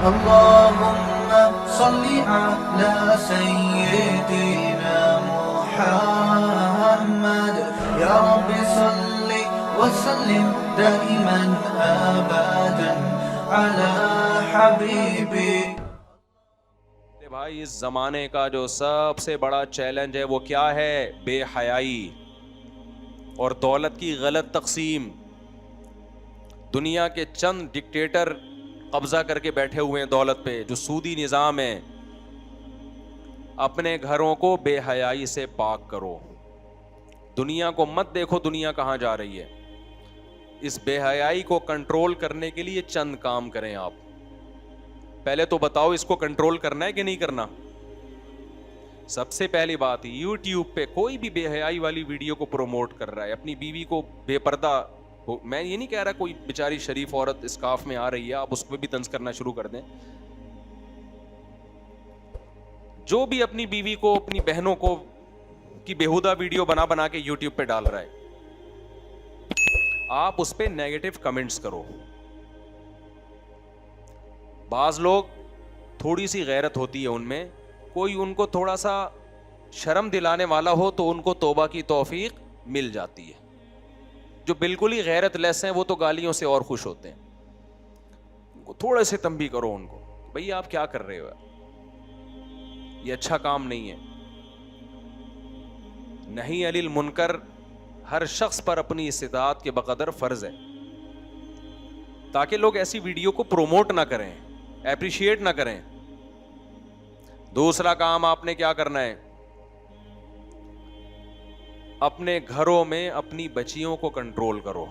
اللهم صل على سيدنا محمد يا رب صل وسلم دائما ابدا على حبيبي. بھائی اس زمانے کا جو سب سے بڑا چیلنج ہے وہ کیا ہے؟ بے حیائی اور دولت کی غلط تقسیم. دنیا کے چند ڈکٹیٹر قبضہ کر کے بیٹھے ہوئے ہیں دولت پہ، جو سودی نظام ہے. اپنے گھروں کو بے حیائی سے پاک کرو. دنیا کو مت دیکھو دنیا کہاں جا رہی ہے. اس بے حیائی کو کنٹرول کرنے کے لیے چند کام کریں آپ. پہلے تو بتاؤ اس کو کنٹرول کرنا ہے کہ نہیں کرنا. سب سے پہلی بات، یوٹیوب پہ کوئی بھی بے حیائی والی ویڈیو کو پروموٹ کر رہا ہے، اپنی بیوی کو بے پردہ میں یہ نہیں کہہ رہا کوئی بیچاری شریف عورت اسکارف میں آ رہی ہے آپ اس کو بھی طنز کرنا شروع کر دیں. جو بھی اپنی بیوی کو اپنی بہنوں کو کی بےہودہ ویڈیو بنا بنا کے یوٹیوب پہ ڈال رہا ہے، آپ اس پہ نیگیٹو کمنٹس کرو. بعض لوگ تھوڑی سی غیرت ہوتی ہے ان میں، کوئی ان کو تھوڑا سا شرم دلانے والا ہو تو ان کو توبہ کی توفیق مل جاتی ہے. جو بالکل ہی غیرت لیس ہیں وہ تو گالیوں سے اور خوش ہوتے ہیں. تھوڑے سے تنبیہ کرو ان کو، بھئی آپ کیا کر رہے ہو، یہ اچھا کام نہیں ہے. نہیں علی المنکر ہر شخص پر اپنی استطاعت کے بقدر فرض ہے، تاکہ لوگ ایسی ویڈیو کو پروموٹ نہ کریں، اپریشیٹ نہ کریں. دوسرا کام آپ نے کیا کرنا ہے، اپنے گھروں میں اپنی بچیوں کو کنٹرول کرو.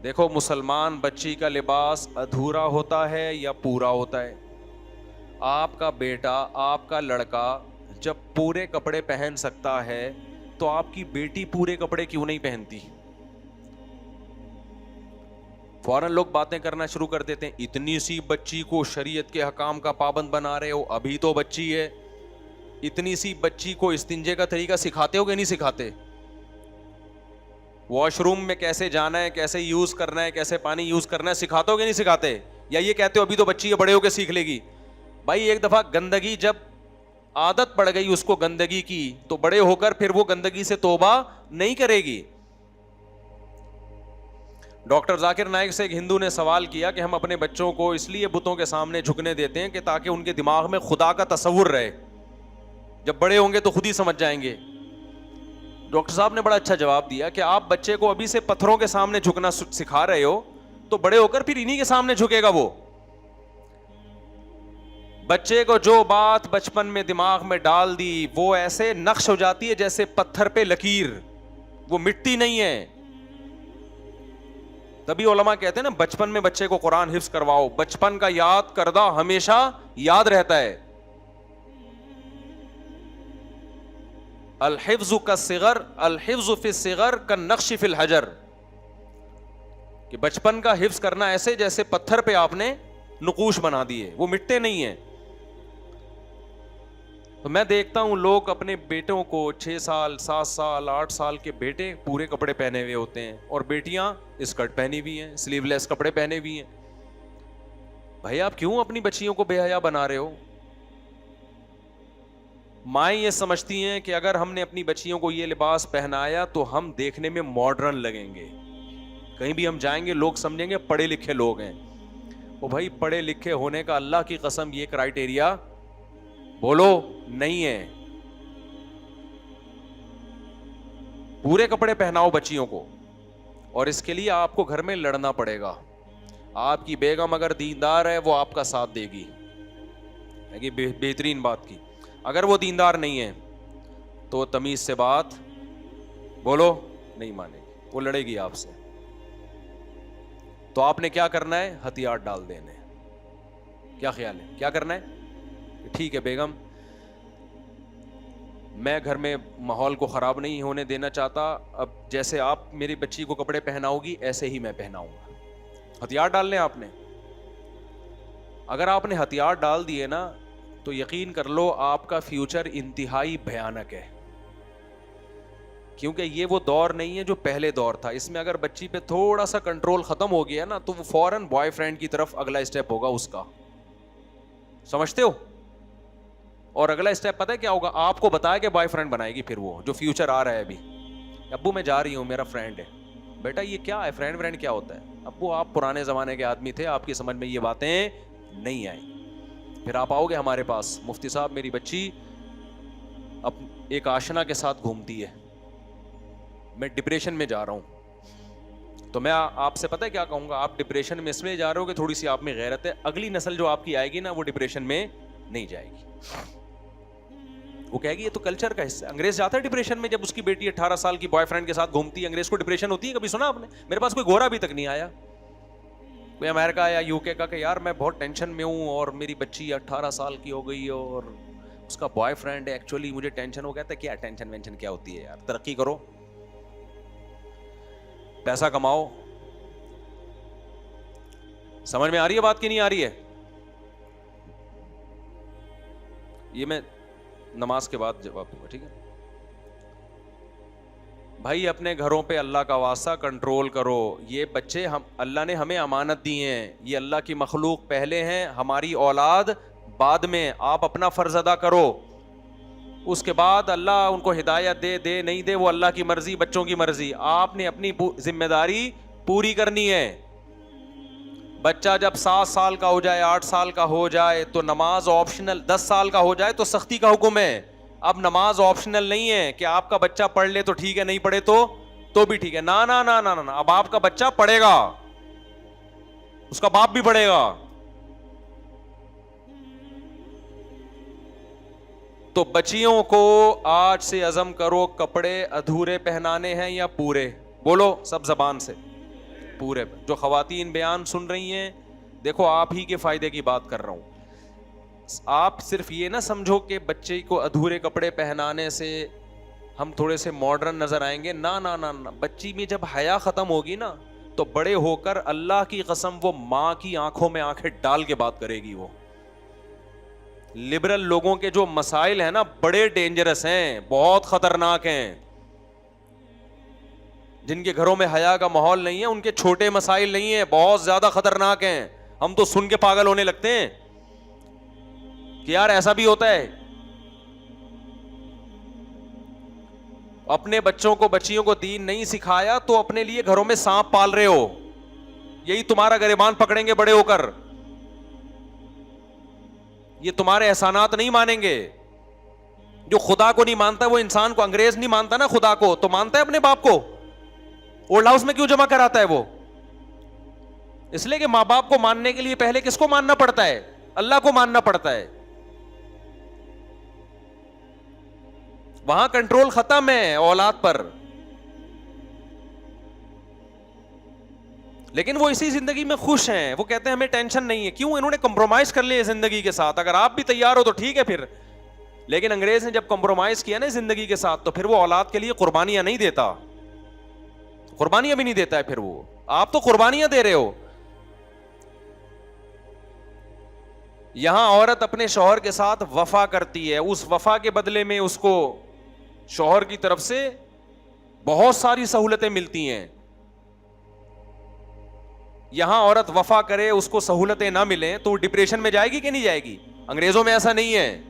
دیکھو مسلمان بچی کا لباس ادھورا ہوتا ہے یا پورا ہوتا ہے. آپ کا بیٹا، آپ کا لڑکا جب پورے کپڑے پہن سکتا ہے تو آپ کی بیٹی پورے کپڑے کیوں نہیں پہنتی؟ فوراً لوگ باتیں کرنا شروع کر دیتے ہیں، اتنی سی بچی کو شریعت کے حکام کا پابند بنا رہے ہو، ابھی تو بچی ہے. اتنی سی بچی کو استنجے کا طریقہ سکھاتے ہو کہ نہیں سکھاتے؟ واش روم میں کیسے جانا ہے، کیسے یوز کرنا ہے، کیسے پانی یوز کرنا ہے سکھاتے ہو کہ نہیں سکھاتے؟ یا یہ کہتے ہو ابھی تو بچی ہے بڑے ہو کے سیکھ لے گی؟ بھائی ایک دفعہ گندگی جب عادت پڑ گئی اس کو گندگی کی تو بڑے ہو کر پھر وہ گندگی سے توبہ نہیں کرے گی. ڈاکٹر ذاکر نائک سے ایک ہندو نے سوال کیا کہ ہم اپنے بچوں کو اس لیے بتوں کے سامنے جھکنے دیتے ہیں کہ تاکہ ان کے دماغ میں خدا کا تصور رہے، جب بڑے ہوں گے تو خود ہی سمجھ جائیں گے. ڈاکٹر صاحب نے بڑا اچھا جواب دیا کہ آپ بچے کو ابھی سے پتھروں کے سامنے جھکنا سکھا رہے ہو تو بڑے ہو کر پھر انہی کے سامنے جھکے گا. وہ بچے کو جو بات بچپن میں دماغ میں ڈال دی وہ ایسے نقش ہو جاتی ہے جیسے پتھر پہ لکیر، وہ مٹی نہیں ہے. تبھی علماء کہتے ہیں نا بچپن میں بچے کو قرآن حفظ کرواؤ، بچپن کا یاد کردہ ہمیشہ یاد رہتا ہے. الحفظ کالصغر، الحفظ فی الصغر کالنقش فی الحجر، کہ بچپن کا حفظ کرنا ایسے جیسے پتھر پہ آپ نے نقوش بنا دیے، وہ مٹتے نہیں ہیں. تو میں دیکھتا ہوں لوگ اپنے بیٹوں کو 6 سال 7 سال 8 سال کے بیٹے پورے کپڑے پہنے ہوئے ہوتے ہیں اور بیٹیاں اسکرٹ پہنی ہوئی ہیں، سلیو لیس کپڑے پہنے ہوئی ہیں. بھائی آپ کیوں اپنی بچیوں کو بے حیا بنا رہے ہو؟ مائیں یہ سمجھتی ہیں کہ اگر ہم نے اپنی بچیوں کو یہ لباس پہنایا تو ہم دیکھنے میں ماڈرن لگیں گے، کہیں بھی ہم جائیں گے لوگ سمجھیں گے پڑھے لکھے لوگ ہیں. وہ بھائی پڑھے لکھے ہونے کا اللہ کی قسم یہ کرائیٹیریا بولو نہیں ہے. پورے کپڑے پہناؤ بچیوں کو، اور اس کے لیے آپ کو گھر میں لڑنا پڑے گا. آپ کی بیگم اگر دیندار ہے وہ آپ کا ساتھ دے گی، ہے بہترین بات کی. اگر وہ دیندار نہیں ہے تو وہ تمیز سے بات بولو نہیں مانے گی، وہ لڑے گی آپ سے. تو آپ نے کیا کرنا ہے؟ ہتھیار ڈال دینے. کیا خیال ہے کیا کرنا ہے؟ ٹھیک ہے بیگم، میں گھر میں ماحول کو خراب نہیں ہونے دینا چاہتا، اب جیسے آپ میری بچی کو کپڑے پہناؤ گی ایسے ہی میں پہناؤں گا. ہتھیار ڈالنے آپ نے. اگر آپ نے ہتھیار ڈال دیے نا تو یقین کر لو آپ کا فیوچر انتہائی بھیانک ہے. کیونکہ یہ وہ دور نہیں ہے جو پہلے دور تھا. اس میں اگر بچی پہ تھوڑا سا کنٹرول ختم ہو گیا نا تو وہ فوراً بوائے فرینڈ کی طرف اگلا اسٹیپ ہوگا اس کا. سمجھتے ہو؟ اور اگلا اسٹیپ پتہ ہے کیا ہوگا؟ آپ کو بتایا کہ بوائے فرینڈ بنائے گی. پھر وہ جو فیوچر آ رہا ہے ابھی, ابو میں جا رہی ہوں, میرا فرینڈ ہے. بیٹا یہ کیا ہے فرینڈ ورینڈ کیا ہوتا ہے؟ ابو آپ پرانے زمانے کے آدمی تھے, آپ کی سمجھ میں یہ باتیں نہیں آئیں. پھر آپ آؤ گے ہمارے پاس, مفتی صاحب میری بچی اب ایک آشنا کے ساتھ گھومتی ہے, میں ڈپریشن میں جا رہا ہوں. تو میں آپ سے پتہ ہے کیا کہوں گا؟ آپ ڈپریشن میں اس میں جا رہے ہو کہ تھوڑی سی آپ میں غیرت ہے. اگلی نسل جو آپ کی آئے گی نا وہ ڈپریشن میں نہیں جائے گی. وہ کہے گی یہ تو کلچر کا حصہ ہے. انگریز جاتا ہے ڈپریشن میں جب اس کی بیٹی 18 سال کی بوائے فرینڈ کے ساتھ گھومتی ہے. انگریز کو ڈپریشن ہوتی ہے؟ کبھی سنا آپ نے؟ میرے پاس کوئی گورا بھی تک نہیں آیا, کوئی امریکہ یا یو کے کا کہ یار میں بہت ٹینشن میں ہوں اور میری بچی 18 سال کی ہو گئی اور اس کا بوائے فرینڈ ہے, ایکچولی مجھے ٹینشن ہو گیا تھا. کیا ٹینشن وینشن کیا ہوتی ہے یار؟ ترقی کرو, پیسہ کماؤ. سمجھ میں آ رہی ہے بات کی نہیں آ رہی ہے؟ یہ میں نماز کے بعد جواب دوں گا, ٹھیک ہے بھائی؟ اپنے گھروں پہ اللہ کا واسطہ کنٹرول کرو. یہ بچے اللہ نے ہمیں امانت دی ہیں, یہ اللہ کی مخلوق پہلے ہیں, ہماری اولاد بعد میں. آپ اپنا فرض ادا کرو, اس کے بعد اللہ ان کو ہدایت دے نہیں دے وہ اللہ کی مرضی, بچوں کی مرضی. آپ نے اپنی ذمہ داری پوری کرنی ہے. بچہ جب 7 سال کا ہو جائے, 8 سال کا ہو جائے تو نماز آپشنل, 10 سال کا ہو جائے تو سختی کا حکم ہے. اب نماز آپشنل نہیں ہے کہ آپ کا بچہ پڑھ لے تو ٹھیک ہے, نہیں پڑھے تو بھی ٹھیک ہے. نا نا نا نا نا, اب آپ کا بچہ پڑھے گا, اس کا باپ بھی پڑھے گا. تو بچیوں کو آج سے عزم کرو, کپڑے ادھورے پہنانے ہیں یا پورے؟ بولو سب زبان سے, پورے. جو خواتین بیان سن رہی ہیں, دیکھو آپ ہی کے فائدے کی بات کر رہا ہوں. آپ صرف یہ نہ سمجھو کہ بچے کو ادھورے کپڑے پہنانے سے ہم تھوڑے سے ماڈرن نظر آئیں گے. نا نا نا نا, بچی میں جب حیا ختم ہوگی نا تو بڑے ہو کر اللہ کی قسم وہ ماں کی آنکھوں میں آنکھیں ڈال کے بات کرے گی. وہ لبرل لوگوں کے جو مسائل ہیں نا بڑے ڈینجرس ہیں, بہت خطرناک ہیں. جن کے گھروں میں حیا کا ماحول نہیں ہے ان کے چھوٹے مسائل نہیں ہیں, بہت زیادہ خطرناک ہیں. ہم تو سن کے پاگل ہونے لگتے ہیں کہ یار ایسا بھی ہوتا ہے. اپنے بچوں کو بچیوں کو دین نہیں سکھایا تو اپنے لیے گھروں میں سانپ پال رہے ہو, یہی تمہارا گریبان پکڑیں گے بڑے ہو کر. یہ تمہارے احسانات نہیں مانیں گے. جو خدا کو نہیں مانتا وہ انسان کو, انگریز نہیں مانتا نا خدا کو, تو مانتا ہے اپنے باپ کو. اولڈ ہاؤس میں کیوں جمع کراتا ہے وہ؟ اس لیے کہ ماں باپ کو ماننے کے لیے پہلے کس کو ماننا پڑتا ہے؟ اللہ کو ماننا پڑتا ہے. وہاں کنٹرول ختم ہے اولاد پر. لیکن وہ اسی زندگی میں خوش ہیں, وہ کہتے ہیں ہمیں ٹینشن نہیں ہے. کیوں؟ انہوں نے کمپرومائز کر لیا زندگی کے ساتھ. اگر آپ بھی تیار ہو تو ٹھیک ہے پھر. لیکن انگریز نے جب کمپرومائز کیا نا زندگی کے ساتھ تو پھر وہ اولاد کے لیے قربانیاں نہیں دیتا, قربانیاں بھی نہیں دیتا ہے. پھر وہ آپ تو قربانیاں دے رہے ہو. یہاں عورت اپنے شوہر کے ساتھ وفا کرتی ہے, اس وفا کے بدلے میں اس کو شوہر کی طرف سے بہت ساری سہولتیں ملتی ہیں. یہاں عورت وفا کرے, اس کو سہولتیں نہ ملیں تو وہ ڈپریشن میں جائے گی کہ نہیں جائے گی؟ انگریزوں میں ایسا نہیں ہے.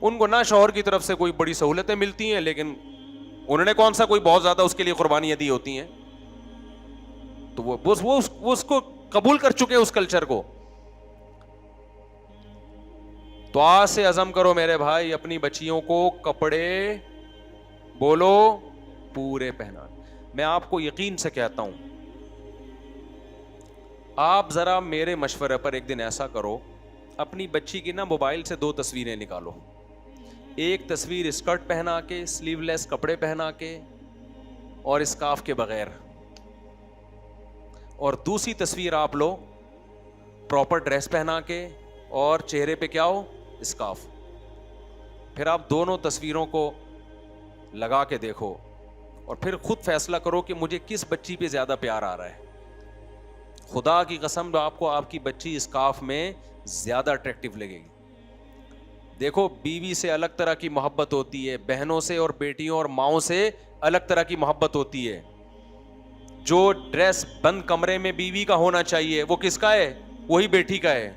ان کو نہ شوہر کی طرف سے کوئی بڑی سہولتیں ملتی ہیں, لیکن انہوں نے کون سا کوئی بہت زیادہ اس کے لیے قربانیاں دی ہوتی ہیں. تو وہ اس کو قبول کر چکے اس کلچر کو. تو آج سے عزم کرو میرے بھائی, اپنی بچیوں کو کپڑے بولو پورے پہنا. میں آپ کو یقین سے کہتا ہوں, آپ ذرا میرے مشورے پر ایک دن ایسا کرو, اپنی بچی کی نا موبائل سے 2 تصویریں نکالو. ایک تصویر اسکرٹ پہنا کے, سلیو لیس کپڑے پہنا کے اور اسکارف کے بغیر, اور دوسری تصویر آپ لو پراپر ڈریس پہنا کے اور چہرے پہ کیا ہو, اسکارف. پھر آپ دونوں تصویروں کو لگا کے دیکھو اور پھر خود فیصلہ کرو کہ مجھے کس بچی پہ زیادہ پیار آ رہا ہے. خدا کی قسم آپ کو آپ کی بچی اسکارف میں زیادہ اٹریکٹیو لگے گی. دیکھو بیوی سے الگ طرح کی محبت ہوتی ہے, بہنوں سے اور بیٹیوں اور ماؤں سے الگ طرح کی محبت ہوتی ہے. جو ڈریس بند کمرے میں بیوی کا ہونا چاہیے وہ کس کا ہے؟ وہی بیٹی کا ہے.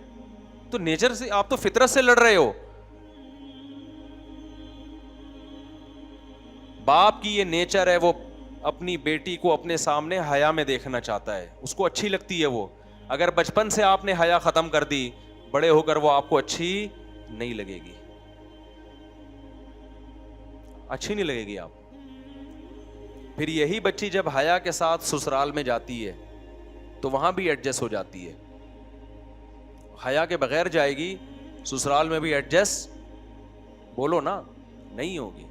تو نیچر سے آپ تو فطرت سے لڑ رہے ہو. باپ کی یہ نیچر ہے, وہ اپنی بیٹی کو اپنے سامنے حیا میں دیکھنا چاہتا ہے, اس کو اچھی لگتی ہے وہ. اگر بچپن سے آپ نے حیا ختم کر دی, بڑے ہو کر وہ آپ کو اچھی نہیں لگے گی, اچھی نہیں لگے گی آپ. پھر یہی بچی جب حیا کے ساتھ سسرال میں جاتی ہے تو وہاں بھی ایڈجسٹ ہو جاتی ہے. حیا کے بغیر جائے گی سسرال میں بھی ایڈجسٹ, بولو نا, نہیں ہوگی.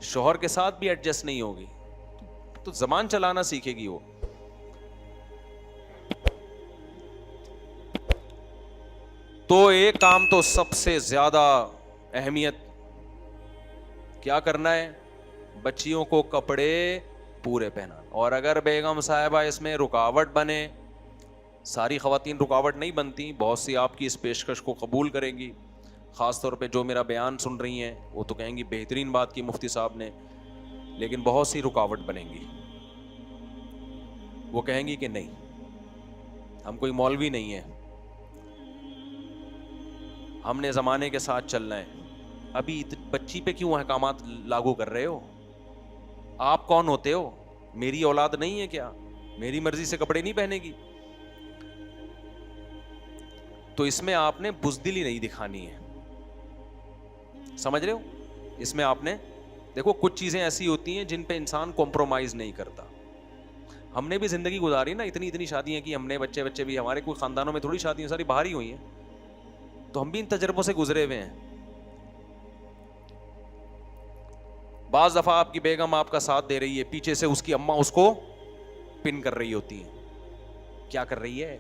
شوہر کے ساتھ بھی ایڈجسٹ نہیں ہوگی, تو زبان چلانا سیکھے گی وہ. تو ایک کام تو سب سے زیادہ اہمیت کیا کرنا ہے, بچیوں کو کپڑے پورے پہنانا. اور اگر بیگم صاحبہ اس میں رکاوٹ بنے, ساری خواتین رکاوٹ نہیں بنتی, بہت سی آپ کی اس پیشکش کو قبول کریں گی, خاص طور پہ جو میرا بیان سن رہی ہیں وہ تو کہیں گی بہترین بات کی مفتی صاحب نے, لیکن بہت سی رکاوٹ بنیں گی. وہ کہیں گی کہ نہیں, ہم کوئی مولوی نہیں ہیں, ہم نے زمانے کے ساتھ چلنا ہے. ابھی بچی پہ کیوں احکامات لاگو کر رہے ہو؟ آپ کون ہوتے ہو؟ میری اولاد نہیں ہے کیا؟ میری مرضی سے کپڑے نہیں پہنے گی؟ تو اس میں آپ نے بزدلی نہیں دکھانی ہے, سمجھ رہے ہو؟ اس میں آپ نے دیکھو کچھ چیزیں ایسی ہوتی ہیں جن پہ انسان کمپرومائز نہیں کرتا. ہم نے بھی زندگی گزاری نا, اتنی شادیاں کی ہم نے, بچے بھی ہمارے, کوئی خاندانوں میں تھوڑی شادیاں ساری باہر ہی ہوئی ہیں, تو ہم بھی ان تجربوں سے گزرے ہوئے ہیں. بعض دفعہ آپ کی بیگم آپ کا ساتھ دے رہی ہے, پیچھے سے اس کی اماں اس کو پن کر رہی ہوتی ہیں. کیا کر رہی ہے؟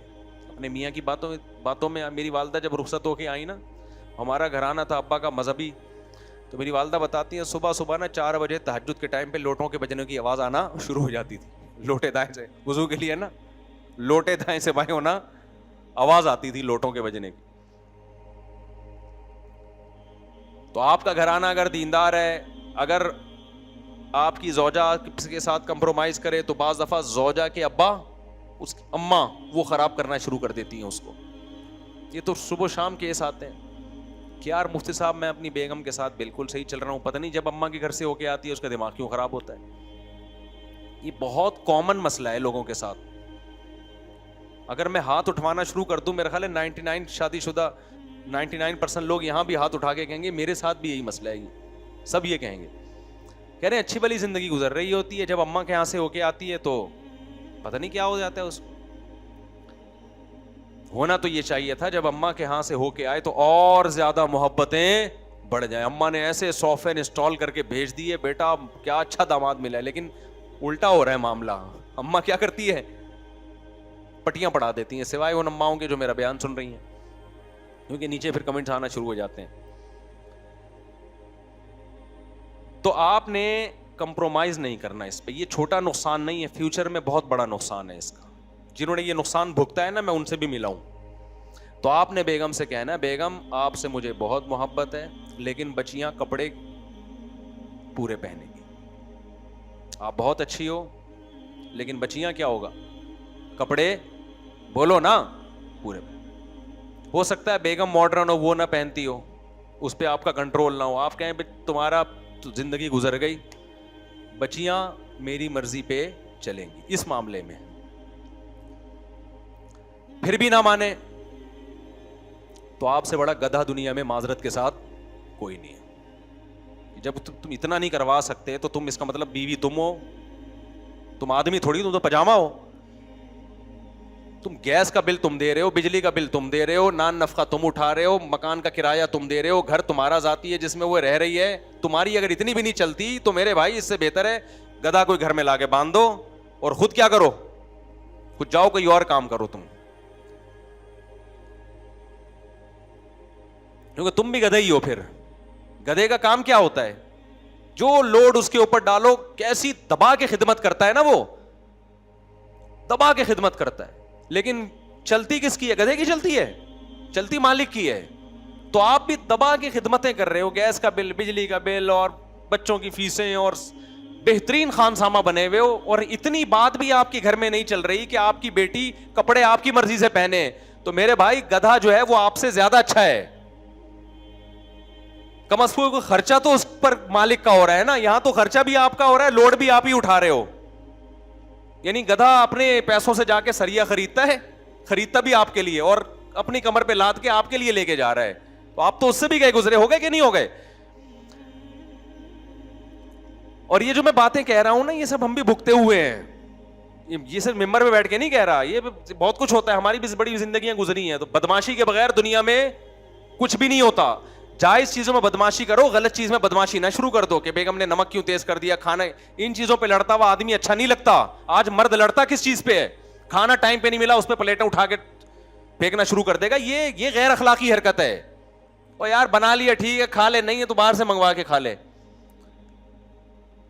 اپنے میاں کی باتوں میں. میری والدہ جب رخصت ہو کے آئی نا, ہمارا گھرانہ تھا ابا کا مذہبی, تو میری والدہ بتاتی ہیں صبح نا 4 بجے تہجد کے ٹائم پہ لوٹوں کے بجنے کی آواز آنا شروع ہو جاتی تھی. لوٹے دائیں سے وضو کے لیے نا, لوٹے دائیں سے بائیں ہونا, آواز آتی تھی لوٹوں کے بجنے کی. تو آپ کا گھرانہ اگر دیندار ہے, اگر آپ کی زوجہ کے ساتھ کمپرومائز کرے, تو بعض دفعہ زوجہ کے ابا, اس کی اماں, وہ خراب کرنا شروع کر دیتی ہیں اس کو. یہ تو صبح شام کیس آتے ہیں کہ یار مفتی صاحب میں اپنی بیگم کے ساتھ بالکل صحیح چل رہا ہوں, پتہ نہیں جب اماں کے گھر سے ہو کے آتی ہے اس کا دماغ کیوں خراب ہوتا ہے. یہ بہت کامن مسئلہ ہے لوگوں کے ساتھ. اگر میں ہاتھ اٹھوانا شروع کر دوں, میرا خیال ہے 99 شادی شدہ 99% لوگ یہاں بھی ہاتھ اٹھا کے کہیں گے میرے ساتھ بھی یہی مسئلہ ہے. سب یہ کہیں گے, کہہ رہے ہیں اچھی بلی زندگی گزر رہی ہوتی ہے, جب اماں کے یہاں سے ہو کے آتی ہے تو پتہ نہیں کیا ہو جاتا ہے اس کو. ہونا تو یہ چاہیے تھا جب اماں کے ہاں سے ہو کے آئے تو اور زیادہ محبتیں بڑھ جائیں. اماں نے ایسے سافٹ ویئر انسٹال کر کے بھیج دیے, بیٹا کیا اچھا داماد ملا ہے, لیکن الٹا ہو رہا ہے معاملہ. اماں کیا کرتی ہے؟ پٹیاں پڑھا دیتی ہیں, سوائے ان اماؤں کے جو میرا بیان سن رہی ہیں, کیونکہ نیچے پھر کمنٹس آنا شروع ہو جاتے ہیں. تو آپ نے کمپرومائز نہیں کرنا اس پہ. یہ چھوٹا نقصان نہیں ہے, فیوچر میں بہت بڑا نقصان ہے اس کا. جنہوں نے یہ نقصان بھگتا ہے نا, میں ان سے بھی ملا ہوں. تو آپ نے بیگم سے کہنا, بیگم آپ سے مجھے بہت محبت ہے, لیکن بچیاں کپڑے پورے پہنے گی. آپ بہت اچھی ہو, لیکن بچیاں کیا ہوگا, کپڑے, بولو نا, پورے. ہو سکتا ہے بیگم ماڈرن ہو, وہ نہ پہنتی ہو, اس پہ آپ کا کنٹرول نہ ہو. آپ کہیں تمہارا زندگی گزر گئی, بچیاں میری مرضی پہ چلیں گی اس معاملے میں. پھر بھی نہ مانے تو آپ سے بڑا گدھا دنیا میں معذرت کے ساتھ کوئی نہیں ہے. جب تم اتنا نہیں کروا سکتے تو تم, اس کا مطلب بیوی تم ہو, تم آدمی تھوڑی, تم تو پجامہ ہو. تم گیس کا بل تم دے رہے ہو, بجلی کا بل تم دے رہے ہو, نان نفقہ تم اٹھا رہے ہو, مکان کا کرایہ تم دے رہے ہو, گھر تمہارا ذاتی ہے جس میں وہ رہ رہی ہے. تمہاری اگر اتنی بھی نہیں چلتی تو میرے بھائی اس سے بہتر ہے گدھا کوئی گھر میں لا کے باندھ دو اور خود کیا کرو, خود جاؤ کوئی اور کام کرو تم, کیونکہ تم بھی گدھے ہی ہو. پھر گدھے کا کام کیا ہوتا ہے, جو لوڈ اس کے اوپر ڈالو کیسی دبا کے خدمت کرتا ہے نا, وہ دبا کے خدمت کرتا ہے. لیکن چلتی کس کی ہے؟ گدھے کی چلتی ہے, چلتی مالک کی ہے. تو آپ بھی دبا کے خدمتیں کر رہے ہو, گیس کا بل, بجلی کا بل, اور بچوں کی فیسیں, اور بہترین خانسامہ بنے ہوئے ہو, اور اتنی بات بھی آپ کے گھر میں نہیں چل رہی کہ آپ کی بیٹی کپڑے آپ کی مرضی سے پہنے. تو میرے بھائی گدھا جو ہے وہ آپ سے زیادہ اچھا ہے. کم از کم خرچہ تو اس پر مالک کا ہو رہا ہے نا, یہاں تو خرچہ بھی آپ کا ہو رہا ہے, لوڈ بھی آپ ہی اٹھا رہے ہو. یعنی گدھا اپنے پیسوں سے جا کے سریا خریدتا ہے, خریدتا بھی آپ کے لیے, اور اپنی کمر پہ لاد کے آپ کے لیے لے کے جا رہا ہے. تو آپ تو اس سے بھی گئے گزرے ہو گئے کہ نہیں ہو گئے؟ اور یہ جو میں باتیں کہہ رہا ہوں نا, یہ سب ہم بھی بھگتے ہوئے ہیں. یہ صرف ممبر میں بیٹھ کے نہیں کہہ رہا, یہ بہت کچھ ہوتا ہے, ہماری بھی بڑی زندگیاں گزری ہیں. تو بدماشی کے بغیر دنیا میں کچھ بھی نہیں ہوتا. جائز چیزوں میں بدماشی کرو, غلط چیز میں بدماشی نہ شروع کر دو کہ بیگم نے نمک کیوں تیز کر دیا, کھانا, ان چیزوں پہ لڑتا ہوا آدمی اچھا نہیں لگتا. آج مرد لڑتا کس چیز پہ ہے؟ کھانا ٹائم پہ نہیں ملا, اس پہ پلیٹیں اٹھا کے پھینکنا شروع کر دے گا. یہ غیر اخلاقی حرکت ہے. اور یار بنا لیا ٹھیک ہے, کھا لے, نہیں ہے تو باہر سے منگوا کے کھا لے.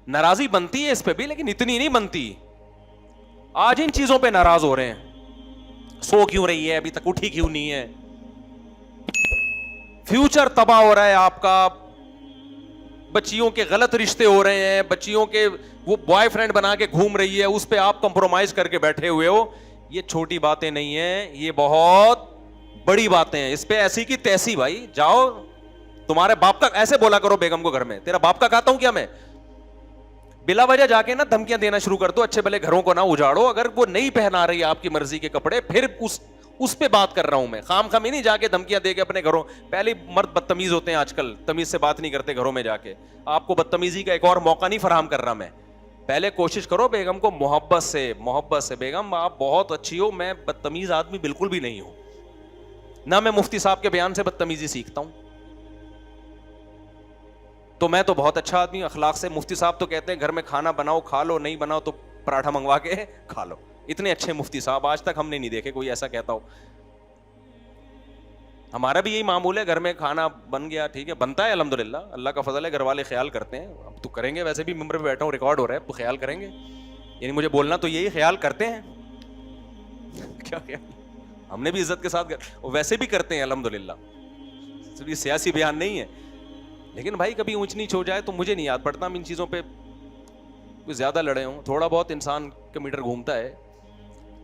ناراضی بنتی ہے اس پہ بھی, لیکن اتنی نہیں بنتی. آج ان چیزوں پہ ناراض ہو رہے ہیں. سو کیوں رہی ہے, ابھی تک اٹھی کیوں نہیں ہے, فیوچر تباہ ہو رہا ہے آپ کا, بچیوں کے غلط رشتے ہو رہے ہیں, بچیوں کے وہ بوائے فرینڈ بنا کے گھوم رہی ہے, اس پہ آپ کمپرومائز کر کے بیٹھے ہوئے ہو. یہ چھوٹی باتیں نہیں ہیں, یہ بہت بڑی باتیں ہیں. اس پہ ایسی کی تیسی. بھائی جاؤ, تمہارے باپ کا ایسے بولا کرو بیگم کو گھر میں, تیرا باپ کا کہتا ہوں کیا میں؟ بلا وجہ جا کے نا دھمکیاں دینا شروع کر دو. اچھے بھلے گھروں کو نہ اجاڑو. اگر وہ نہیں پہنا رہی آپ کی مرضی کے کپڑے, پھر اس پہ بات کر رہا ہوں میں. خام خام ہی نہیں جا کے دھمکیاں دے کے اپنے گھروں. پہلے مرد بدتمیز ہوتے ہیں آج کل, تمیز سے بات نہیں کرتے گھروں میں جا کے. آپ کو بدتمیزی کا ایک اور موقع نہیں فراہم کر رہا میں. پہلے کوشش کرو بیگم کو محبت سے, بیگم آپ بہت اچھی ہو, میں بدتمیز آدمی بالکل بھی نہیں ہوں, نہ میں مفتی صاحب کے بیان سے بدتمیزی سیکھتا ہوں, تو میں تو بہت اچھا آدمی ہوں اخلاق سے. مفتی صاحب تو کہتے ہیں گھر میں کھانا بناؤ کھا لو, نہیں بناؤ تو پراٹھا منگوا کے کھا لو. اتنے اچھے مفتی صاحب آج تک ہم نے نہیں دیکھے کوئی ایسا کہتا ہو. ہمارا بھی یہی معمول ہے, گھر میں کھانا بن گیا ٹھیک ہے, بنتا ہے الحمدللہ, اللہ کا فضل ہے, گھر والے خیال کرتے ہیں. اب تو کریں گے, ویسے بھی ممبر پہ بیٹھا ہوں, ریکارڈ ہو رہا ہے, اب تو خیال کریں گے. یعنی مجھے بولنا تو یہی, خیال کرتے ہیں کیا خیال, ہم نے بھی عزت کے ساتھ ویسے بھی کرتے ہیں الحمدللہ, صرف یہ سیاسی بیان نہیں ہے. لیکن بھائی کبھی اونچ نیچ ہو جائے تو مجھے نہیں یاد پڑتا ہم ان چیزوں پہ کوئی زیادہ لڑے ہوں. تھوڑا بہت انسان کا میٹر گھومتا ہے,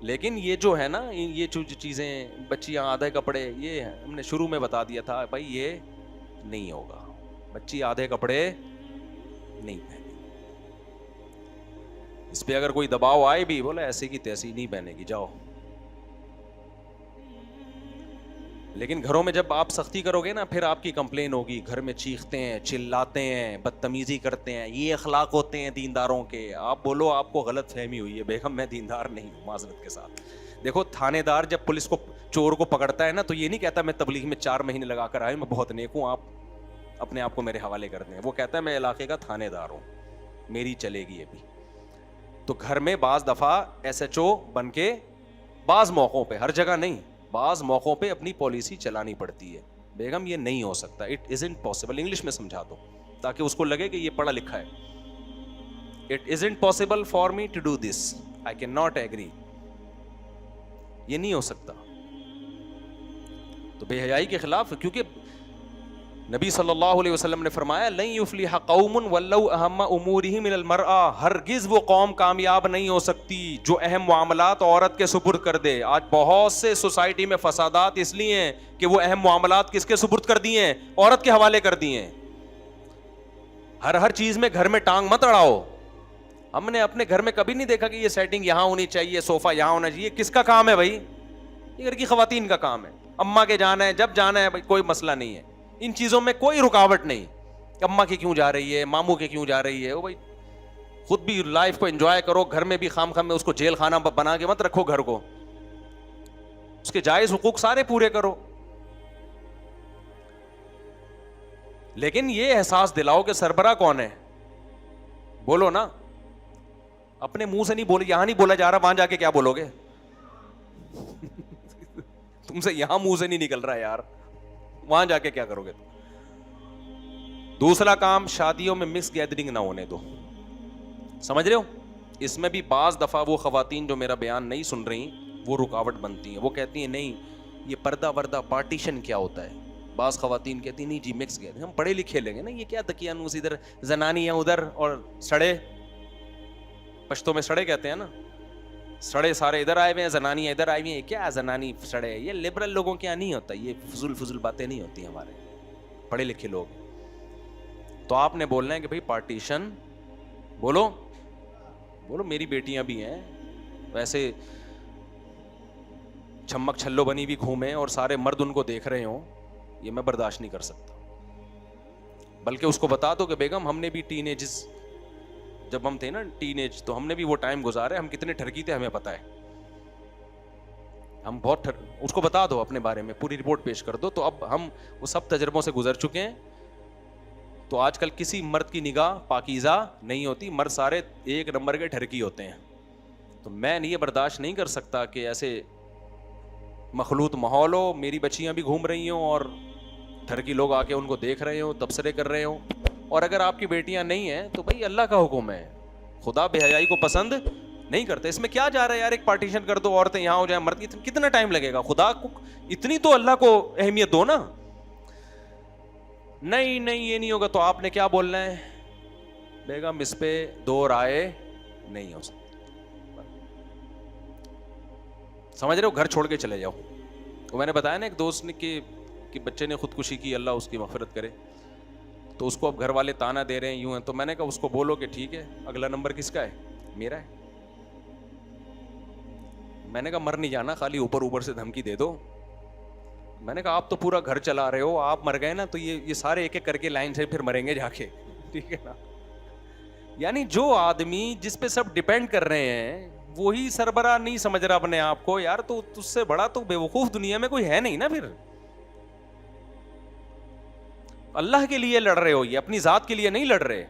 لیکن یہ جو ہے نا, یہ جو چیزیں, بچیاں آدھے کپڑے, یہ ہم نے شروع میں بتا دیا تھا بھائی یہ نہیں ہوگا. بچی آدھے کپڑے نہیں پہنے, اس پہ اگر کوئی دباؤ آئے بھی, بولا ایسے کی تیسی نہیں پہنے گی, جاؤ. لیکن گھروں میں جب آپ سختی کرو گے نا, پھر آپ کی کمپلین ہوگی, گھر میں چیختے ہیں, چلاتے ہیں, بدتمیزی کرتے ہیں. یہ اخلاق ہوتے ہیں دینداروں کے. آپ بولو آپ کو غلط فہمی ہوئی ہے, بیگم میں دیندار نہیں ہوں معذرت کے ساتھ. دیکھو تھانے دار جب پولیس کو چور کو پکڑتا ہے نا, تو یہ نہیں کہتا میں تبلیغ میں 4 مہینے لگا کر آیا, میں بہت نیک ہوں, آپ اپنے آپ کو میرے حوالے کر دیں. وہ کہتا ہے میں علاقے کا تھانے دار ہوں, میری چلے گی ابھی. تو گھر میں بعض دفعہ SHO بن کے, بعض موقعوں پہ, ہر جگہ نہیں, بعض موقعوں پہ اپنی پالیسی چلانی پڑتی ہے. بیگم یہ نہیں ہو سکتا, اٹ ازنٹ پاسبل. انگلش میں سمجھا دو تاکہ اس کو لگے کہ یہ پڑھا لکھا ہے. It isn't possible for me to do this, I can not agree. یہ نہیں ہو سکتا. تو بے حیائی کے خلاف, کیونکہ نبی صلی اللہ علیہ وسلم نے فرمایا لن یفلح قوم ولو اہم امورہم الی المرأة, ہرگز وہ قوم کامیاب نہیں ہو سکتی جو اہم معاملات عورت کے سپرد کر دے. آج بہت سے سوسائٹی میں فسادات اس لیے ہیں کہ وہ اہم معاملات کس کے سپرد کر دیے ہیں, عورت کے حوالے کر دیے ہیں. ہر چیز میں گھر میں ٹانگ مت اڑاؤ. ہم نے اپنے گھر میں کبھی نہیں دیکھا کہ یہ سیٹنگ یہاں ہونی چاہیے, صوفہ یہاں ہونا چاہیے. کس کا کام ہے بھائی؟ یہ گھر کی خواتین کا کام ہے. اماں کے جانا ہے جب جانا ہے, بھائی کوئی مسئلہ نہیں ہے, ان چیزوں میں کوئی رکاوٹ نہیں. اماں کی کیوں جا رہی ہے, ماموں کے کیوں جا رہی ہے, وہ بھائی خود بھی لائف کو انجوائے کرو. گھر میں بھی خام میں اس کو جیل خانہ بنا کے مت رکھو گھر کو, اس کے جائز حقوق سارے پورے کرو. لیکن یہ احساس دلاؤ کہ سربراہ کون ہے, بولو نا. اپنے منہ سے نہیں بولے, یہاں نہیں بولا جا رہا, وہاں جا کے کیا بولو گے؟ تم سے یہاں منہ سے نہیں نکل رہا یار, وہاں جا کے کیا کرو گے؟ دوسرا کام, شادیوں میں مکس گیدرنگ نہ ہونے دو. سمجھ رہے ہو؟ اس میں بھی بعض دفعہ وہ خواتین جو میرا بیان نہیں سن رہی, وہ رکاوٹ بنتی ہیں. وہ کہتی ہیں نہیں یہ پردہ وردہ پارٹیشن کیا ہوتا ہے, بعض خواتین کہتی نہیں جی مکس گئے, ہم پڑھے لکھے لیں گے نا, یہ کیا دقیانوس ادھر زنانیاں ادھر اور سڑے, پشتوں میں سڑے کہتے ہیں نا, سڑے سارے ادھر آئے ہوئے ہیں, زنانیاں ادھر آئی ہوئی ہیں, کیا زنانی سڑے, یہ لبرل لوگوں کے یہاں نہیں ہوتا, یہ فضول باتیں نہیں ہوتی ہمارے پڑھے لکھے لوگ. تو آپ نے بولنا ہے کہ بھائی پارٹیشن, بولو میری بیٹیاں بھی ہیں, ویسے چھمک چھلو بنی بھی گھومیں اور سارے مرد ان کو دیکھ رہے ہوں, یہ میں برداشت نہیں کر سکتا. بلکہ اس کو بتا دو کہ بیگم ہم نے بھی ٹین ایجز, جب ہم تھے نا ٹین ایج, تو ہم نے بھی وہ ٹائم گزارے, ہم کتنے ٹھرکی تھے ہمیں پتا ہے, ہم بہت اس کو بتا دو, اپنے بارے میں پوری رپورٹ پیش کر دو. تو اب ہم وہ سب تجربوں سے گزر چکے ہیں. تو آج کل کسی مرد کی نگاہ پاکیزہ نہیں ہوتی, مرد سارے ایک نمبر کے ٹھرکی ہوتے ہیں. تو میں یہ برداشت نہیں کر سکتا کہ ایسے مخلوط ماحول ہو, میری بچیاں بھی گھوم رہی ہوں اور ٹھرکی لوگ آ کے ان کو دیکھ رہے ہوں, تبصرے کر رہے ہوں. اور اگر آپ کی بیٹیاں نہیں ہیں تو بھائی اللہ کا حکم ہے, خدا بے حیائی کو پسند نہیں کرتے. اس میں کیا جا رہا ہے یار, ایک پارٹیشن کر دو, عورتیں یہاں ہو جائیں, مرد, کتنا ٹائم لگے گا, خدا کو اتنی تو اللہ کو اہمیت دو نا. نہیں یہ نہیں ہوگا. تو آپ نے کیا بولنا ہے, بیگم اس پہ دو رائے نہیں ہو سکتی, سمجھ رہے ہو, گھر چھوڑ کے چلے جاؤ. وہ میں نے بتایا نا ایک دوست نے کہ بچے نے خودکشی کی, اللہ اس کی مغفرت کرے, تو اس کو اب گھر والے تانا دے رہے ہیں یوں ہیں. تو میں نے کہا اس کو بولو کہ ٹھیک ہے, اگلا نمبر کس کا ہے, میرا ہے. میں نے کہا مر نہیں جانا, خالی اوپر سے دھمکی دے دو. میں نے کہا آپ تو پورا گھر چلا رہے ہو, آپ مر گئے نا تو یہ سارے ایک ایک کر کے لائن سے پھر مریں گے جا کے, ٹھیک ہے نا. یعنی جو آدمی جس پہ سب ڈیپینڈ کر رہے ہیں وہی سربراہ نہیں سمجھ رہا اپنے آپ کو, یار تو اس سے بڑا تو بے وقوف دنیا میں کوئی ہے نہیں نا. پھر اللہ کے لیے لڑ رہے ہو, یہ اپنی ذات کے لیے نہیں لڑ رہے.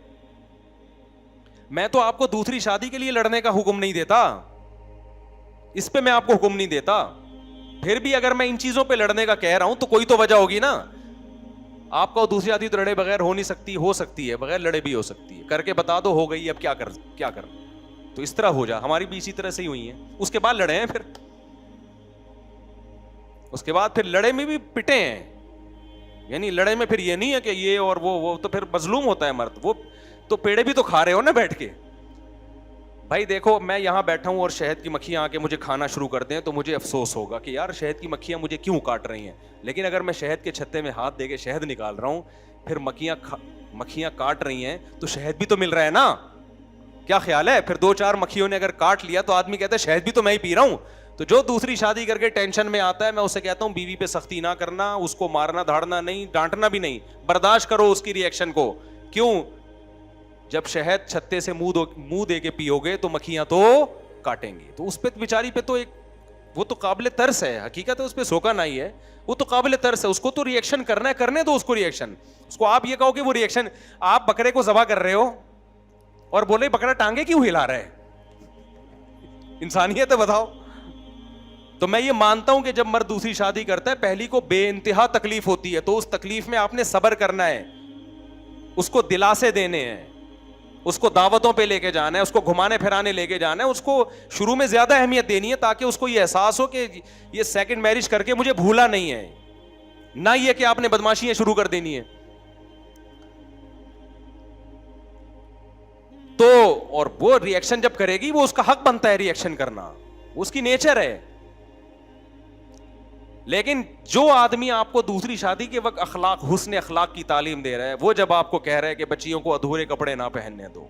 میں تو آپ کو دوسری شادی کے لیے لڑنے کا حکم نہیں دیتا, اس پہ میں آپ کو حکم نہیں دیتا. پھر بھی اگر میں ان چیزوں پہ لڑنے کا کہہ رہا ہوں تو کوئی تو وجہ ہوگی نا. آپ کو دوسری شادی تو لڑے بغیر ہو نہیں سکتی, ہو سکتی ہے, بغیر لڑے بھی ہو سکتی ہے. کر کے بتا دو ہو گئی, اب کیا کر, تو اس طرح ہو جا. ہماری بھی اسی طرح سے ہی ہوئی ہیں, اس کے بعد لڑے ہیں, پھر اس کے بعد پھر لڑے میں بھی پٹے ہیں. یعنی لڑے میں پھر یہ نہیں ہے کہ یہ اور وہ تو پھر مظلوم ہوتا ہے مرد. وہ تو پیڑے بھی تو کھا رہے ہو نا بیٹھ کے. بھائی دیکھو میں یہاں بیٹھا ہوں اور شہد کی مکھیاں آ کے مجھے کھانا شروع کر دیں تو مجھے افسوس ہوگا کہ یار شہد کی مکھیاں مجھے کیوں کاٹ رہی ہیں. لیکن اگر میں شہد کے چھتے میں ہاتھ دے کے شہد نکال رہا ہوں, پھر مکھیاں کاٹ رہی ہیں تو شہد بھی تو مل رہا ہے نا. کیا خیال ہے, پھر 2-4 مکھیوں نے اگر کاٹ لیا تو آدمی کہتا ہے شہد بھی تو میں ہی پی رہا ہوں. تو جو دوسری شادی کر کے ٹینشن میں آتا ہے, میں اسے کہتا ہوں بیوی پہ سختی نہ کرنا, اس کو مارنا دھاڑنا نہیں, ڈانٹنا بھی نہیں, برداشت کرو اس کی ری ایکشن کو. کیوں, جب شہد چھتے سے منہ دے کے پیو گے تو مکھیاں تو کاٹیں گی. تو اس پہ بیچاری پہ تو ایک وہ تو قابل ترس ہے, حقیقت ہے اس پہ سوکا نہیں ہے, وہ تو قابل ترس ہے. اس کو تو ری ایکشن کرنا ہے, کرنے دو اس کو ری ایکشن. اس کو آپ یہ کہو کہ وہ ری ایکشن, آپ بکرے کو ذبح کر رہے ہو اور بولے بکرا ٹانگے کیوں ہلا رہا ہے, انسانیت ہے بتاؤ. تو میں یہ مانتا ہوں کہ جب مرد دوسری شادی کرتا ہے پہلی کو بے انتہا تکلیف ہوتی ہے, تو اس تکلیف میں آپ نے صبر کرنا ہے, اس کو دلاسے دینے ہیں, اس کو دعوتوں پہ لے کے جانا ہے, اس کو گھمانے پھرانے لے کے جانا ہے, اس کو شروع میں زیادہ اہمیت دینی ہے تاکہ اس کو یہ احساس ہو کہ یہ سیکنڈ میرج کر کے مجھے بھولا نہیں ہے, نہ یہ کہ آپ نے بدماشیاں شروع کر دینی ہے. تو اور وہ ری ایکشن جب کرے گی وہ اس کا حق بنتا ہے ری ایکشن کرنا, اس کی نیچر ہے. لیکن جو آدمی آپ کو دوسری شادی کے وقت حسن اخلاق کی تعلیم دے رہا ہے, وہ جب آپ کو کہہ رہا ہے کہ بچیوں کو ادھورے کپڑے نہ پہننے دو,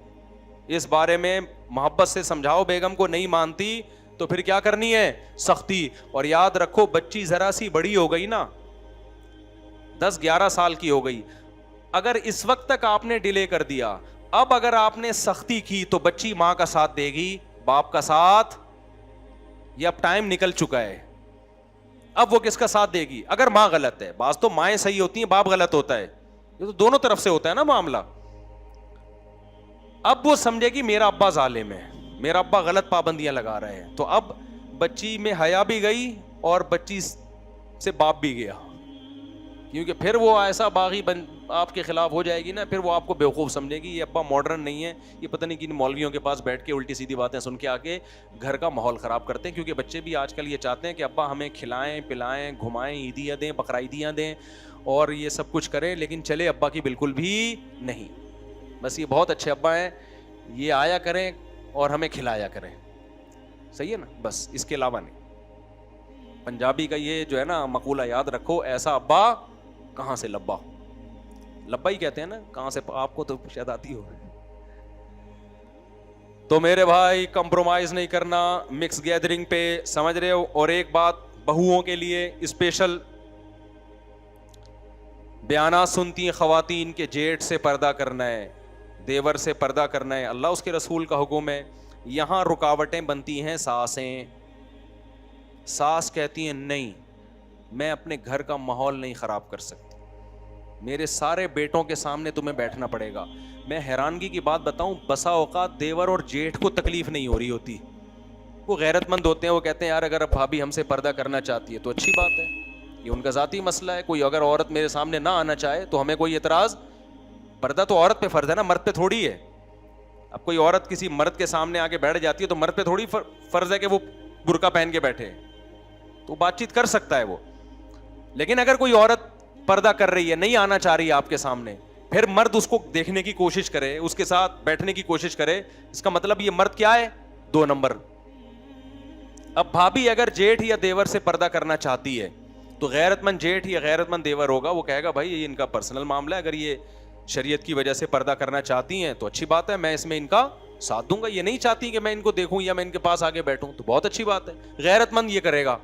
اس بارے میں محبت سے سمجھاؤ بیگم کو, نہیں مانتی تو پھر کیا کرنی ہے, سختی. اور یاد رکھو بچی ذرا سی بڑی ہو گئی نا, 10-11 سال کی ہو گئی, اگر اس وقت تک آپ نے ڈیلے کر دیا, اب اگر آپ نے سختی کی تو بچی ماں کا ساتھ دے گی, باپ کا ساتھ, یہ اب ٹائم نکل چکا ہے. اب وہ کس کا ساتھ دے گی اگر ماں غلط ہے. بعض تو مائیں صحیح ہوتی ہیں, باپ غلط ہوتا ہے, یہ تو دونوں طرف سے ہوتا ہے نا معاملہ. اب وہ سمجھے گی میرا ابا ظالم ہے, میرا ابا غلط پابندیاں لگا رہے ہیں, تو اب بچی میں حیا بھی گئی اور بچی سے باپ بھی گیا. کیونکہ پھر وہ ایسا باغی آپ کے خلاف ہو جائے گی نا, پھر وہ آپ کو بیوقوف سمجھے گی, یہ ابا ماڈرن نہیں ہے, یہ پتہ نہیں کن مولویوں کے پاس بیٹھ کے الٹی سیدھی باتیں سن کے آ کے گھر کا ماحول خراب کرتے ہیں. کیونکہ بچے بھی آج کل یہ چاہتے ہیں کہ ابا ہمیں کھلائیں پلائیں گھمائیں, عیدیاں دیں بقرعیدیاں دیں اور یہ سب کچھ کریں, لیکن چلے ابا کی بالکل بھی نہیں. بس یہ بہت اچھے ابا ہیں, یہ آیا کریں اور ہمیں کھلایا کریں, صحیح ہے نا, بس اس کے علاوہ نہیں. پنجابی کا یہ جو ہے نا مقولہ یاد رکھو, ایسا ابا کہاں سے لبا, لبا ہی کہتے ہیں نا, کہاں سے, آپ کو تو شاید آتی ہو. تو میرے بھائی کمپرومائز نہیں کرنا مکس گیدرنگ پہ, سمجھ رہے ہو. اور ایک بات بہوؤں کے لیے اسپیشل بیانات سنتی ہیں خواتین کے, جیٹ سے پردہ کرنا ہے, دیور سے پردہ کرنا ہے, اللہ اس کے رسول کا حکم ہے. یہاں رکاوٹیں بنتی ہیں ساسیں, ساس کہتی ہیں نہیں میں اپنے گھر کا ماحول نہیں خراب کر سکتی, میرے سارے بیٹوں کے سامنے تمہیں بیٹھنا پڑے گا. میں حیرانگی کی بات بتاؤں, بسا اوقات دیور اور جیٹھ کو تکلیف نہیں ہو رہی ہوتی, وہ غیرت مند ہوتے ہیں, وہ کہتے ہیں یار اگر اب بھابھی ہم سے پردہ کرنا چاہتی ہے تو اچھی بات ہے, یہ ان کا ذاتی مسئلہ ہے. کوئی اگر عورت میرے سامنے نہ آنا چاہے تو ہمیں کوئی اعتراض, پردہ تو عورت پہ فرض ہے نا, مرد پہ تھوڑی ہے. اب کوئی عورت کسی مرد کے سامنے آ کے بیٹھ جاتی ہے تو مرد پہ تھوڑی فرض ہے کہ وہ برقع پہن کے بیٹھے, تو بات چیت کر سکتا ہے وہ. لیکن اگر کوئی عورت پردہ کر رہی ہے, نہیں آنا چاہ رہی ہے آپ کے سامنے, پھر مرد اس کو دیکھنے کی کوشش کرے, اس کے ساتھ بیٹھنے کی کوشش کرے, اس کا مطلب یہ مرد کیا ہے, 2 نمبر. اب بھابھی اگر جیٹھ یا دیور سے پردہ کرنا چاہتی ہے تو غیرت مند جیٹھ یا غیرت مند دیور ہوگا, وہ کہے گا بھائی یہ ان کا پرسنل معاملہ ہے, اگر یہ شریعت کی وجہ سے پردہ کرنا چاہتی ہیں تو اچھی بات ہے, میں اس میں ان کا ساتھ دوں گا. یہ نہیں چاہتی کہ میں ان کو دیکھوں یا میں ان کے پاس آگے بیٹھوں تو بہت اچھی بات ہے, غیرت مند یہ کرے گا.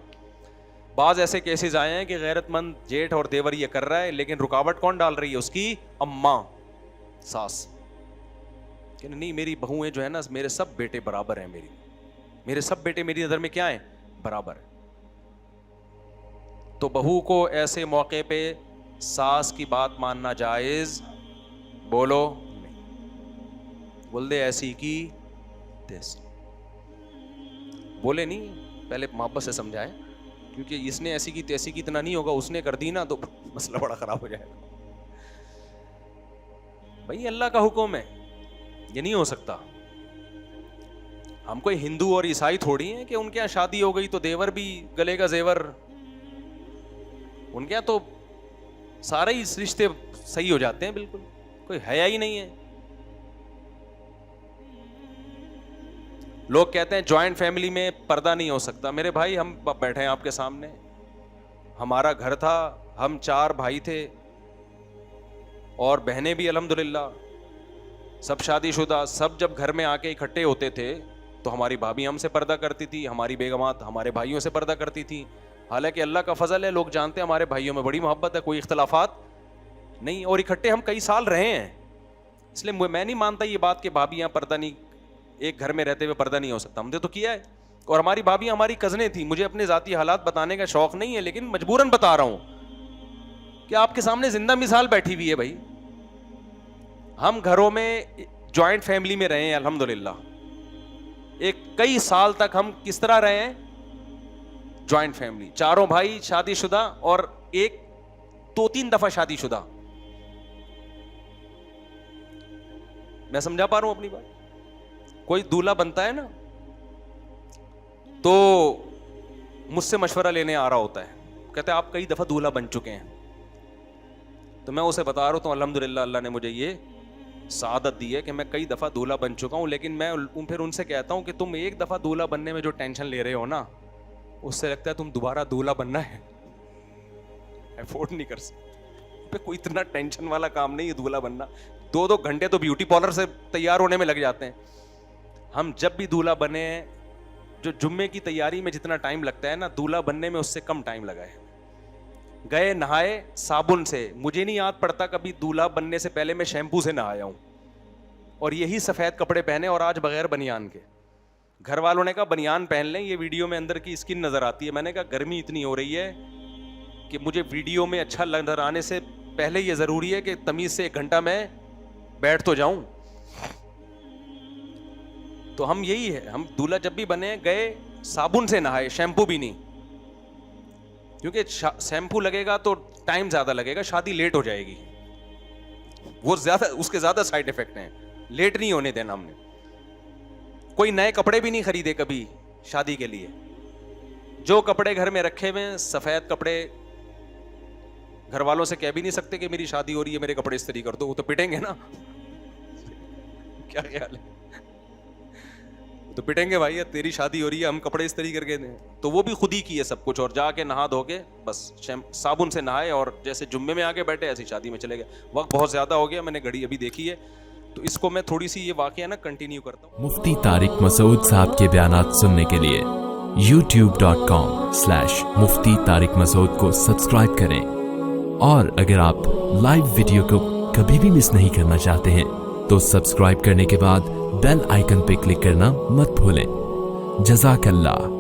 بعض ایسے کیسز آئے ہیں کہ غیرت مند جیٹھ اور دیور یہ کر رہا ہے, لیکن رکاوٹ کون ڈال رہی ہے, اس کی اماں ساس, کہ نہیں میری بہویں جو ہے نا, میرے سب بیٹے برابر ہیں, میرے سب بیٹے میری نظر میں کیا ہیں, برابر ہیں. تو بہو کو ایسے موقع پہ ساس کی بات ماننا جائز, بولو نہیں, بول دے ایسی کی تیسی, بولے نہیں, پہلے محبت سے سمجھائے, کیونکہ اس نے ایسی کی تیسی کی اتنا نہیں ہوگا, اس نے کر دی نا تو مسئلہ بڑا خراب ہو جائے گا. بھائی اللہ کا حکم ہے, یہ نہیں ہو سکتا. ہم کوئی ہندو اور عیسائی تھوڑی ہیں کہ ان کے یہاں شادی ہو گئی تو دیور بھی گلے کا زیور, ان کے یہاں تو سارے ہی رشتے صحیح ہو جاتے ہیں, بالکل کوئی حیا ہی نہیں ہے. لوگ کہتے ہیں جوائنٹ فیملی میں پردہ نہیں ہو سکتا. میرے بھائی ہم بیٹھے ہیں آپ کے سامنے, ہمارا گھر تھا, ہم 4 بھائی تھے اور بہنیں بھی الحمدللہ سب شادی شدہ. سب جب گھر میں آ کے اکٹھے ہوتے تھے تو ہماری بھابھی ہم سے پردہ کرتی تھی, ہماری بیگمات ہمارے بھائیوں سے پردہ کرتی تھی. حالانکہ اللہ کا فضل ہے, لوگ جانتے ہیں ہمارے بھائیوں میں بڑی محبت ہے, کوئی اختلافات نہیں, اور اکٹھے ہم کئی سال رہے ہیں. اس لیے میں نہیں مانتا یہ بات کہ بھابھیاں پردہ نہیں, ایک گھر میں رہتے ہوئے پردہ نہیں ہو سکتا. ہم نے تو کیا ہے, اور ہماری بھابھی ہماری کزنیں تھیں. مجھے اپنے ذاتی حالات بتانے کا شوق نہیں ہے, لیکن مجبوراً بتا رہا ہوں کہ آپ کے سامنے زندہ مثال بیٹھی ہوئی ہے. بھائی ہم گھروں میں جوائنٹ فیملی میں رہے ہیں الحمدللہ, ایک کئی سال تک ہم کس طرح رہے ہیں, جوائنٹ فیملی, 4 بھائی شادی شدہ اور ایک 2-3 دفعہ شادی شدہ. میں سمجھا پا رہا ہوں اپنی بات. کوئی دولہا بنتا ہے نا تو مجھ سے مشورہ لینے آ رہا ہوتا ہے, کہتے ہیں آپ کئی دفعہ دولہا بن چکے ہیں. تو میں اسے بتا رہا ہوں الحمدللہ اللہ نے مجھے یہ سعادت دی ہے کہ میں کئی دفعہ دولہا بن چکا ہوں. لیکن میں پھر ان سے کہتا ہوں کہ تم ایک دفعہ دولہا بننے میں جو ٹینشن لے رہے ہو نا, اس سے لگتا ہے تم دوبارہ دولہا بننا ہے افورڈ نہیں کر سکتے. کوئی اتنا ٹینشن والا کام نہیں ہے دولہا بننا. 2 گھنٹے تو بیوٹی پارلر سے تیار ہونے میں لگ جاتے ہیں. ہم جب بھی دولہا بنے, جو جمعے کی تیاری میں جتنا ٹائم لگتا ہے نا, دولہا بننے میں اس سے کم ٹائم لگا ہے. گئے نہائے صابن سے, مجھے نہیں یاد پڑتا کبھی دولہا بننے سے پہلے میں شیمپو سے نہایا ہوں, اور یہی سفید کپڑے پہنے, اور آج بغیر بنیان کے. گھر والوں نے کہا بنیان پہن لیں, یہ ویڈیو میں اندر کی اسکن نظر آتی ہے. میں نے کہا گرمی اتنی ہو رہی ہے کہ مجھے ویڈیو میں اچھا نظر آنے سے پہلے یہ ضروری ہے کہ تمیز سے 1 گھنٹہ میں بیٹھ تو جاؤں. تو ہم یہی ہے, ہم دولہا جب بھی بنے گئے صابن سے نہائے, شیمپو بھی نہیں, کیونکہ شیمپو لگے گا تو ٹائم زیادہ لگے گا, شادی لیٹ ہو جائے گی, وہ زیادہ اس کے زیادہ سائڈ افیکٹ ہیں, لیٹ نہیں ہونے دینا ہم نے. کوئی نئے کپڑے بھی نہیں خریدے کبھی شادی کے لیے, جو کپڑے گھر میں رکھے ہوئے ہیں سفید کپڑے, گھر والوں سے کہہ بھی نہیں سکتے کہ میری شادی ہو رہی ہے میرے کپڑے استری کر دو, وہ تو پٹیں گے نا. کیا خیال ہے, تو پٹیں گے بھائی, تیری شادی ہو رہی ہے ہم کپڑے استری کر کے دیں. تو وہ بھی خود ہی کی ہے سب کچھ, اور جا کے نہا دھو کے بس صابن سے نہائے اور جیسے جمعے میں آ کے بیٹھے ایسی شادی میں چلے گئے. وقت بہت زیادہ ہو گیا, میں نے گھڑی ابھی دیکھی ہے, تو اس کو میں تھوڑی سی یہ واقعہ نا کنٹینیو کرتا ہوں. مفتی طارق مسعود صاحب کے بیانات سننے کے لیے youtube.com/مفتی طارق مسعود کو سبسکرائب کریں, اور اگر آپ لائیو ویڈیو کو کبھی بھی مس نہیں کرنا چاہتے ہیں تو سبسکرائب کرنے کے بعد بیل آئیکن پہ کلک کرنا مت بھولیں. جزاک اللہ.